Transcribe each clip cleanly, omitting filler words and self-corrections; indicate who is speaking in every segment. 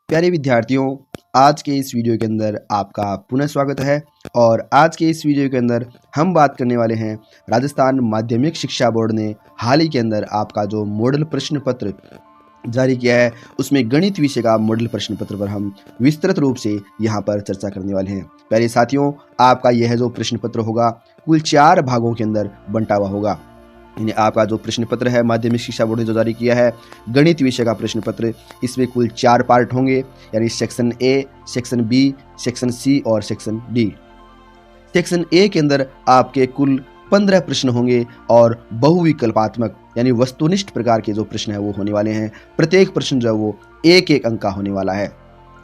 Speaker 1: प्यारे विद्यार्थियों, आज के इस वीडियो के अंदर आपका पुनः स्वागत है। और आज के इस वीडियो के अंदर हम बात करने वाले हैं राजस्थान माध्यमिक शिक्षा बोर्ड ने हाल ही के अंदर आपका जो मॉडल प्रश्न पत्र जारी किया है, उसमें गणित विषय का मॉडल प्रश्न पत्र पर हम विस्तृत रूप से यहाँ पर चर्चा करने वाले हैं। प्यारे साथियों, आपका यह जो प्रश्न पत्र होगा कुल 4 भागों के अंदर बंटा हुआ होगा। यानी आपका जो प्रश्न पत्र है माध्यमिक शिक्षा बोर्ड ने जो जारी किया है गणित विषय का प्रश्न पत्र, इसमें कुल 4 पार्ट होंगे, यानी section A, section B, section C और सेक्शन डी। सेक्शन ए के अंदर आपके कुल 15 प्रश्न होंगे और बहुविकल्पात्मक यानी वस्तुनिष्ठ प्रकार के जो प्रश्न है वो होने वाले हैं। प्रत्येक प्रश्न जो है वो एक एक अंक का होने वाला है।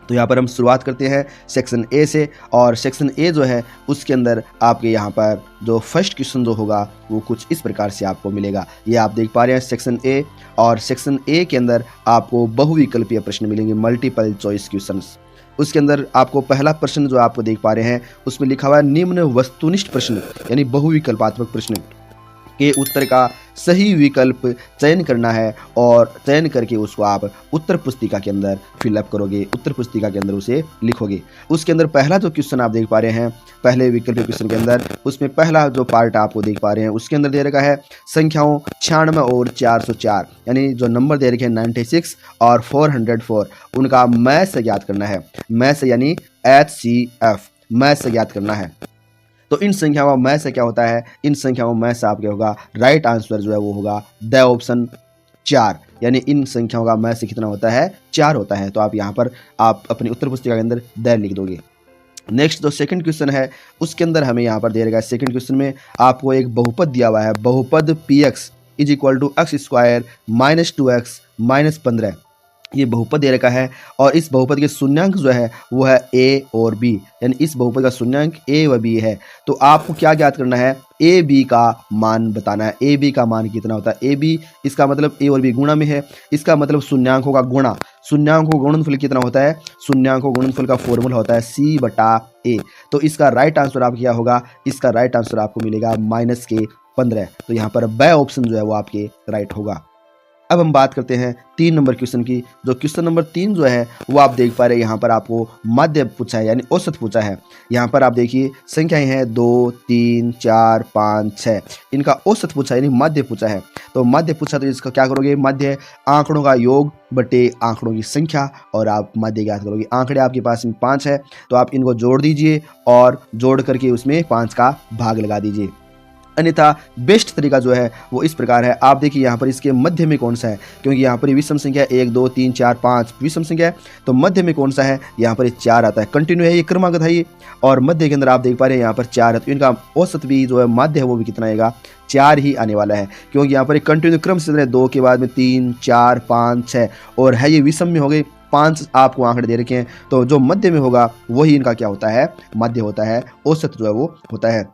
Speaker 1: तो यहाँ पर हम शुरुआत करते हैं सेक्शन ए से। और सेक्शन ए जो है उसके अंदर आपके यहाँ पर जो फर्स्ट क्वेश्चन जो होगा वो कुछ इस प्रकार से आपको मिलेगा। ये आप देख पा रहे हैं सेक्शन ए, और सेक्शन ए के अंदर आपको बहुविकल्पीय प्रश्न मिलेंगे, मल्टीपल चॉइस क्वेश्चंस। उसके अंदर आपको पहला प्रश्न जो आपको देख पा रहे हैं उसमें लिखा हुआ है निम्न वस्तुनिष्ठ प्रश्न यानी बहुविकल्पात्मक प्रश्न के उत्तर का सही विकल्प चयन करना है, और चयन करके उसको आप उत्तर पुस्तिका के अंदर फिलअप करोगे, उत्तर पुस्तिका के अंदर उसे लिखोगे। उसके अंदर पहला जो क्वेश्चन आप देख पा रहे हैं पहले विकल्प क्वेश्चन के अंदर, उसमें पहला जो पार्ट आपको देख पा रहे हैं उसके अंदर दे रखा है संख्याओं 96 और 404, यानी जो नंबर दे रखे हैं 96 और 404, उनका मैथ से ज्ञात करना है। मैथ यानी HCF, मैथ से ज्ञात करना है। तो इन संख्याओं में से क्या होता है, इन संख्याओं में से आपके होगा राइट आंसर जो है वो होगा द ऑप्शन 4, यानी इन संख्याओं का में से कितना होता है 4 होता है। तो आप यहाँ पर आप अपनी उत्तर पुस्तिका के अंदर द लिख दोगे। नेक्स्ट जो सेकंड क्वेश्चन है उसके अंदर हमें यहाँ पर दे रखा है, सेकंड क्वेश्चन में आपको एक बहुपद दिया हुआ है, बहुपद px is equal to x square minus 2x minus 15, ये बहुपद दे रखा है। और इस बहुपद के शून्यांक जो है वो है a और b, यानी इस बहुपद का शून्यांक a व b है। तो आपको क्या ज्ञात करना है, a b का मान बताना है। a b का मान कितना होता है, a b इसका मतलब a और b गुणा में है, इसका मतलब शून्यांकों का गुणा, शून्यांकों का गुणनफल कितना होता है, शून्यांकों गुणनफल का फॉर्मूला होता है c बटा a। तो इसका राइट आंसर आप क्या होगा, इसका राइट आंसर आपको मिलेगा माइनस के 15। तो यहाँ पर ब ऑप्शन जो है वो आपके राइट होगा। अब हम बात करते हैं 3 नंबर क्वेश्चन की। जो क्वेश्चन नंबर 3 जो है वो आप देख पा रहे हैं, यहाँ पर आपको माध्य पूछा है यानी औसत पूछा है। यहाँ पर आप देखिए संख्याएं हैं 2, 3, 4, 5, 6, इनका औसत पूछा है यानी माध्य पूछा है। तो माध्य पूछा तो इसका क्या करोगे, माध्य आंकड़ों का योग बटे आंकड़ों की संख्या, और आप माध्य ज्ञात करोगे। आंकड़े आपके पास में 5 है तो आप इनको जोड़ दीजिए और जोड़ करके उसमें 5 का भाग लगा दीजिए। अन्यथा बेस्ट तरीका जो है वो इस प्रकार है, आप देखिए यहाँ पर इसके मध्य में कौन सा है, क्योंकि यहाँ पर विषम संख्या 1, 2, 3, 4, 5 विषम संख्या है, तो मध्य में कौन सा है, यहाँ पर 4 आता है। कंटिन्यू है, ये क्रमागत है ये, और मध्य के अंदर आप देख पा रहे हैं यहाँ पर 4 है, तो इनका औसत भी जो है माध्य है वो भी कितना आएगा, 4 ही आने वाला है, क्योंकि यहाँ पर एक कंटिन्यू क्रम से 2 के बाद में 3, 4, 5, 6, और है ये विषम में हो गए 5 आपको आंकड़े दे रखे हैं। तो जो मध्य में होगा वही इनका क्या होता है, मध्य होता है, औसत जो है वो होता है।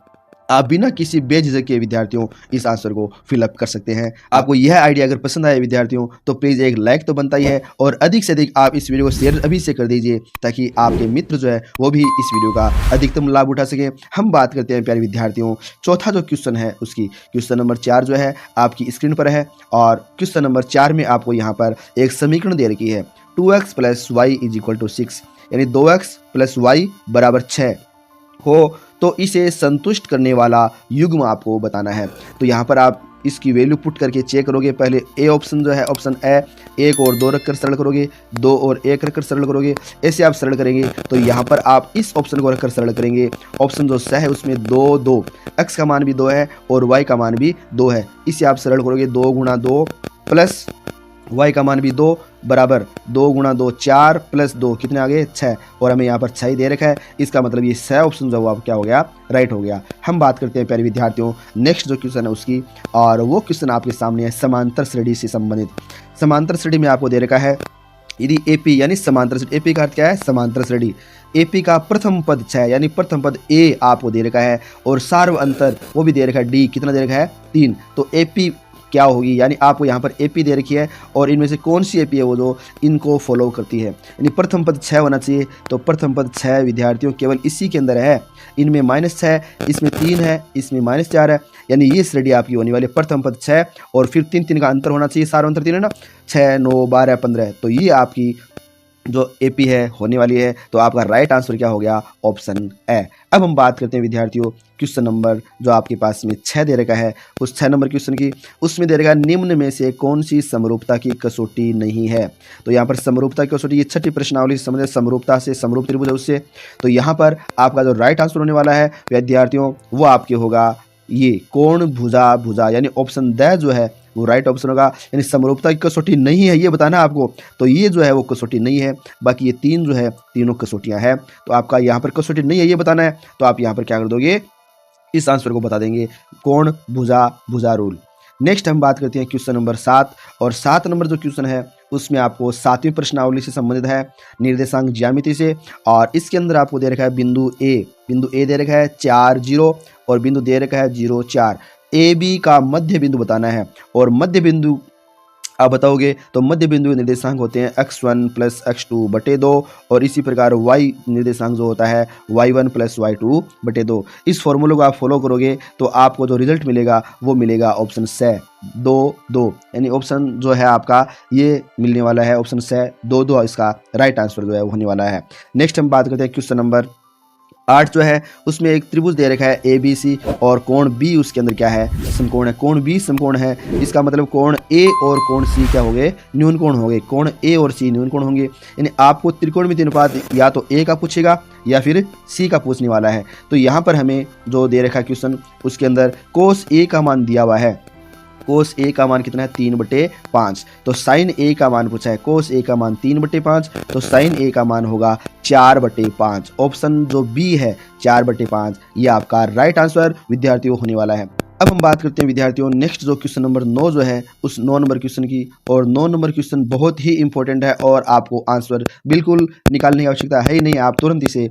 Speaker 1: आप बिना किसी बेझिझक के विद्यार्थियों इस आंसर को फिलअप कर सकते हैं। आपको यह आइडिया अगर पसंद आए विद्यार्थियों तो प्लीज़ एक लाइक तो बनता ही है, और अधिक से अधिक आप इस वीडियो को शेयर अभी से कर दीजिए ताकि आपके मित्र जो है वो भी इस वीडियो का अधिकतम लाभ उठा सकें। हम बात करते हैं प्यारे विद्यार्थियों चौथा जो क्वेश्चन है उसकी। क्वेश्चन नंबर 4 जो है आपकी स्क्रीन पर है, और क्वेश्चन नंबर 4 में आपको यहाँ पर एक समीकरण दे रखी है 2x plus y is equal to 6, यानी 2x प्लस वाई बराबर 6 हो तो इसे संतुष्ट करने वाला युग्म आपको बताना है। तो यहाँ पर आप इसकी वैल्यू पुट करके चेक करोगे। पहले ए ऑप्शन जो है ऑप्शन ए 1 और 2 रखकर सरल करोगे, 2 और 1 रखकर सरल करोगे, ऐसे आप सरल करेंगे। तो यहाँ पर आप इस ऑप्शन को रखकर सरल करेंगे। ऑप्शन जो स है उसमें 2, 2, x का मान भी 2 है और y का मान भी 2 है, इसे आप सरल करोगे। 2 गुणा 2 प्लस y का मान भी 2 बराबर 2 गुणा 2 4 प्लस 2 कितने आ गए 6, और हमें यहाँ पर 6 ही दे रखा है, इसका मतलब ये स ऑप्शन जो है क्या हो गया, राइट हो गया। हम बात करते हैं प्यारे विद्यार्थियों नेक्स्ट जो क्वेश्चन है उसकी, और वो क्वेश्चन आपके सामने है समांतर श्रेणी से संबंधित। समांतर श्रेणी में आपको दे रखा है यदि एपी यानी समांतर श्रेणी, एपी का अर्थ क्या है, समांतर श्रेणी। एपी का प्रथम पद 6 यानी प्रथम पद ए आपको दे रखा है, और सार्व अंतर वो भी दे रखा है डी, कितना दे रखा है 3। तो एपी क्या होगी, यानी आपको यहाँ पर एपी दे रखी है और इनमें से कौन सी एपी है वो जो इनको फॉलो करती है, यानी प्रथम पद 6 होना चाहिए। तो प्रथम पद 6 विद्यार्थियों केवल इसी के अंदर है, इनमें -6, इसमें 3 है, इसमें -4 है, यानी ये श्रेणी आपकी होने वाली प्रथम पद 6 और फिर 3 3 का अंतर होना चाहिए, सारा अंतर 3 है ना, 6 9 12 15। तो ये आपकी जो एपी है होने वाली है। तो आपका राइट आंसर क्या हो गया? Option A. अब हम बात करते हैं विद्यार्थियों क्वेश्चन नंबर जो आपके पास में 6 दे रखा है, उस 6 नंबर क्वेश्चन की। उसमें दे रखा है निम्न में से कौन सी समरूपता की कसौटी नहीं है। तो यहाँ पर समरूपता की कसौटी, ये छठी प्रश्नावली से संबंधित समरूपता से, समरूप त्रिभुज है उससे। तो यहाँ पर आपका जो राइट आंसर होने वाला है विद्यार्थियों वो आपके होगा ये कोण भुजा भुजा, यानी ऑप्शन द जो है वो राइट ऑप्शन होगा। यानी समरूपता की कसौटी नहीं है ये बताना है आपको, तो ये जो है वो कसौटी नहीं है। बाकी ये तीन जो है तीनों कसौटियां हैं। तो आपका यहाँ पर कसौटी नहीं है ये बताना है, तो आप यहाँ पर क्या कर दोगे? इस आंसर को बता देंगे कोण भुजा भुजा रूल। नेक्स्ट हम बात करते हैं क्वेश्चन नंबर 7, और 7 नंबर जो क्वेश्चन है उसमें आपको 7वीं प्रश्नावली से संबंधित है, निर्देशांक ज्यामिति से। और इसके अंदर आपको दे रखा है बिंदु ए दे रखा है 4 0 और बिंदु दे रखा है 0 4। ए बी का मध्य बिंदु बताना है, और मध्य बिंदु आप बताओगे तो मध्य बिंदु निर्देशांक होते हैं x1 प्लस x2 बटे 2, और इसी प्रकार y निर्देशांक जो होता है y1 प्लस y2 बटे 2। इस फॉर्मूले को आप फॉलो करोगे तो आपको जो रिजल्ट मिलेगा वो मिलेगा ऑप्शन से 2 2, यानी ऑप्शन जो है आपका ये मिलने वाला है, ऑप्शन से 2 2 इसका राइट आंसर जो है वो होने वाला है। नेक्स्ट हम बात करते हैं क्वेश्चन नंबर 8 जो है उसमें एक त्रिभुज दे रखा है ABC, और कोण B उसके अंदर क्या है? समकोण है। कोण B समकोण है, इसका मतलब कोण A और कोण C क्या हो गए? न्यून कोण हो गए। कोण A और C न्यून कोण होंगे। यानी आपको त्रिकोणमिति अनुपात या तो A का पूछेगा या फिर C का पूछने वाला है। तो यहाँ पर हमें जो दे रखा है क्वेश्चन उसके अंदर कोस A का मान दिया हुआ है। कोस ए का मान कितना है? 3/5। तो साइन ए का मान पूछा है, कोस ए का मान 3/5, तो साइन ए का मान होगा 4/5। ऑप्शन जो बी है 4/5 ये आपका राइट आंसर विद्यार्थियों होने वाला है। अब हम बात करते हैं विद्यार्थियों नेक्स्ट जो क्वेश्चन नंबर 9 जो है उस 9 नंबर क्वेश्चन की। और 9 नंबर क्वेश्चन बहुत ही इंपॉर्टेंट है और आपको आंसर बिल्कुल निकालने की आवश्यकता है ही नहीं, आप तुरंत इसे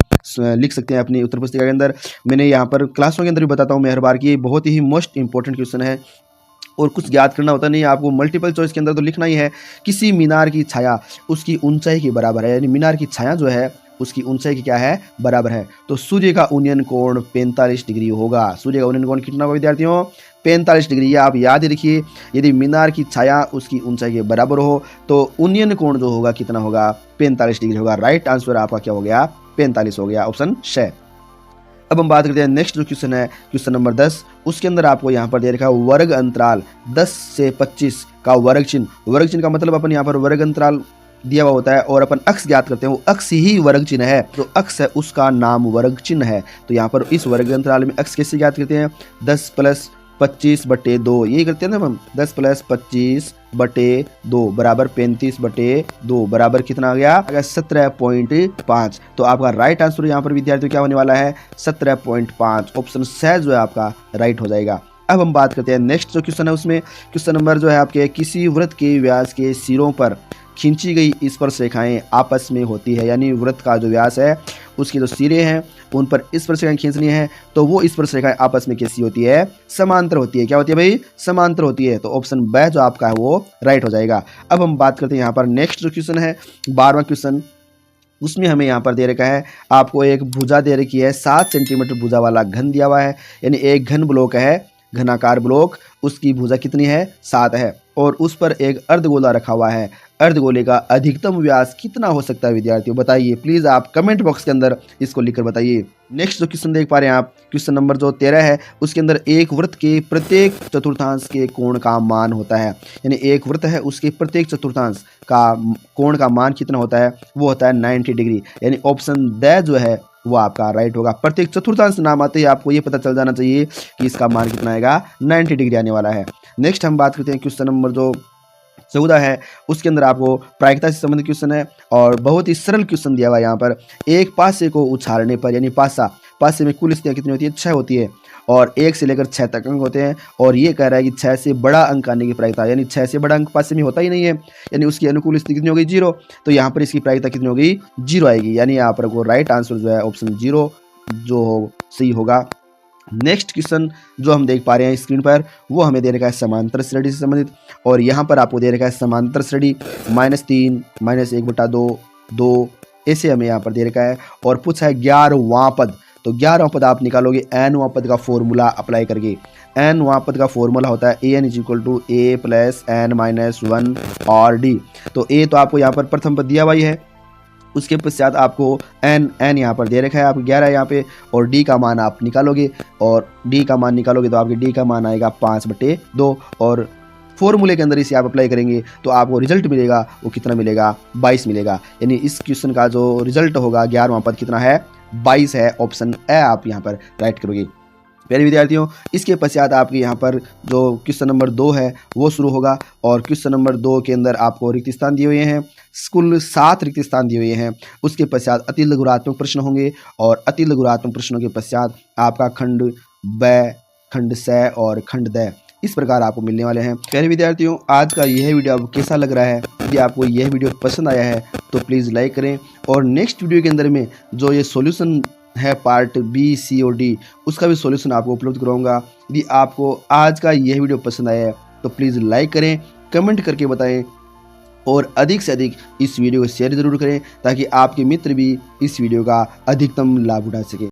Speaker 1: लिख सकते हैं अपनी उत्तर पुस्तिका के अंदर। मैंने यहाँ पर क्लासों के अंदर भी बताता हूँ मैं हर बार की, बहुत ही मोस्ट इंपॉर्टेंट क्वेश्चन है और कुछ याद करना होता नहीं है आपको। मल्टीपल चॉइस के अंदर तो लिखना ही है, किसी मीनार की छाया उसकी ऊंचाई के बराबर है, यानी मीनार की छाया जो है उसकी ऊंचाई की क्या है? बराबर है। तो सूर्य का उन्नयन कोण 45 डिग्री होगा। सूर्य का उन्नयन कोण कितना होगा विद्यार्थियों? 45 डिग्री। ये आप याद रखिए, यदि मीनार की छाया उसकी ऊंचाई के बराबर हो तो उन्नयन कोण जो होगा कितना होगा? 45 डिग्री होगा। राइट आंसर आपका क्या हो गया? 45 हो गया, ऑप्शन श। अब हम बात करते हैं नेक्स्ट जो क्वेश्चन है क्वेश्चन नंबर 10, उसके अंदर आपको यहाँ पर दे रखा है वर्ग अंतराल 10 से 25 का वर्ग चिन्ह। वर्ग चिन्ह का मतलब अपन यहाँ पर वर्ग अंतराल दिया हुआ होता है और अपन अक्ष ज्ञात करते हैं, वो अक्ष ही वर्ग चिन्ह है। तो अक्ष है उसका नाम वर्ग चिन्ह है। तो यहाँ पर इस वर्ग अंतराल में अक्ष कैसे ज्ञात करते हैं? 10 प्लस 25/2 ये करते हैं ना हम। 10 प्लस 25/2 बराबर 35/2 बराबर कितना आ गया? 17.5। तो आपका राइट आंसर यहाँ पर विद्यार्थियों क्या होने वाला है? 17.5। ऑप्शन स जो है आपका राइट हो जाएगा। अब हम बात करते हैं नेक्स्ट जो क्वेश्चन है उसमें क्वेश्चन नंबर जो है आपके, किसी वृत्त के व्यास के सिरों पर खींची गई स्पर्श रेखाएं आपस में होती है, यानी वृत्त का जो व्यास है उसके जो सिरे हैं उन पर स्पर्श रेखाएं खींचनी है, तो वो स्पर्श रेखाएं आपस में कैसी होती है? समांतर होती है। क्या होती है भाई? समांतर होती है। तो ऑप्शन ब जो आपका है वो राइट हो जाएगा। अब हम बात करते हैं यहाँ पर नेक्स्ट जो क्वेश्चन है 12वां क्वेश्चन, उसमें हमें यहाँ पर दे रखा है आपको एक भुजा दे रखी है, 7 सेंटीमीटर भुजा वाला घन दिया हुआ है, यानी एक घन ब्लॉक है, घनाकार ब्लॉक, उसकी भुजा कितनी है? 7 है, और उस पर एक अर्धगोला रखा हुआ है। अर्धगोले का अधिकतम व्यास कितना हो सकता है विद्यार्थियों? बताइए प्लीज, आप कमेंट बॉक्स के अंदर इसको लिखकर बताइए। नेक्स्ट जो क्वेश्चन देख पा रहे हैं आप, क्वेश्चन नंबर जो 13 है उसके अंदर एक वृत्त के प्रत्येक चतुर्थांश के कोण का मान होता है, यानी एक वृत्त है उसके प्रत्येक चतुर्थांश का कोण का मान कितना होता है? वो होता है 90 डिग्री, यानी ऑप्शन द जो है वो आपका राइट होगा। प्रत्येक चतुर्थांश नाम आते ही आपको ये पता चल जाना चाहिए कि इसका मान कितना आएगा? 90 डिग्री आने वाला है। नेक्स्ट हम बात करते हैं क्वेश्चन नंबर जो 14 है, उसके अंदर आपको प्रायिकता से संबंधित क्वेश्चन है और बहुत ही सरल क्वेश्चन दिया हुआ है यहाँ पर। एक पासे को उछालने पर, यानी पासे में कुल स्थितियाँ कितनी होती है? 6 होती है, और 1 से लेकर 6 तक अंक होते हैं, और ये कह रहा है कि 6 से बड़ा अंक आने की प्रायिकता, यानी 6 से बड़ा अंक पासे में होता ही नहीं है, यानी उसकी अनुकूल स्थिति कितनी होगी? 0। तो यहाँ पर इसकी प्रायिकता कितनी होगी? 0 आएगी, यानी यहाँ पर को राइट आंसर जो है ऑप्शन 0 जो सही होगा। नेक्स्ट क्वेश्चन जो हम देख पा रहे हैं स्क्रीन पर, वो हमें दे रखा है समांतर श्रेणी से संबंधित, और यहाँ पर आपको दे रखा है समांतर श्रेणी -3 -1/2 2 ऐसे हमें यहाँ पर दे रखा है, और पूछा है 11वां पद। तो 11वां पद आप निकालोगे nवां पद का फॉर्मूला अप्लाई करके। nवां पद का फॉर्मूला होता है an = a + n - 1 और d। तो a तो आपको यहाँ पर प्रथम पद दिया हुआ ही है, उसके पश्चात आपको एन यहाँ पर दे रखा है, आपको 11 यहाँ पे, और डी का मान आप निकालोगे, और डी का मान निकालोगे तो आपके डी का मान आएगा 5/2, और फॉर्मूले के अंदर इसे आप अप्लाई करेंगे तो आपको रिजल्ट मिलेगा, वो कितना मिलेगा, 22 मिलेगा। यानी इस क्वेश्चन का जो रिजल्ट होगा 11वां पद कितना है, 22 है। ऑप्शन ए आप यहाँ पर राइट करोगे। प्यारे विद्यार्थियों, इसके पश्चात आपके यहाँ पर जो क्वेश्चन नंबर 2 है वो शुरू होगा, और क्वेश्चन नंबर 2 के अंदर आपको रिक्त स्थान दिए हुए हैं, कुल 7 रिक्त स्थान दिए हुए हैं। उसके पश्चात अति लघुरात्मक प्रश्न होंगे, और अति लघुरात्मक प्रश्नों के पश्चात आपका खंड ब, खंड स और खंड द इस प्रकार आपको मिलने वाले हैं। प्यारे विद्यार्थियों, आज का यह वीडियो आपको कैसा लग रहा है? यदि आपको यह वीडियो पसंद आया है तो प्लीज़ लाइक करें, और नेक्स्ट वीडियो के अंदर में जो ये सॉल्यूशन है पार्ट बी, सी और डी, उसका भी सॉल्यूशन आपको उपलब्ध कराऊंगा। यदि आपको आज का यह वीडियो पसंद आया है तो प्लीज़ लाइक करें, कमेंट करके बताएं, और अधिक से अधिक इस वीडियो को शेयर ज़रूर करें ताकि आपके मित्र भी इस वीडियो का अधिकतम लाभ उठा सकें।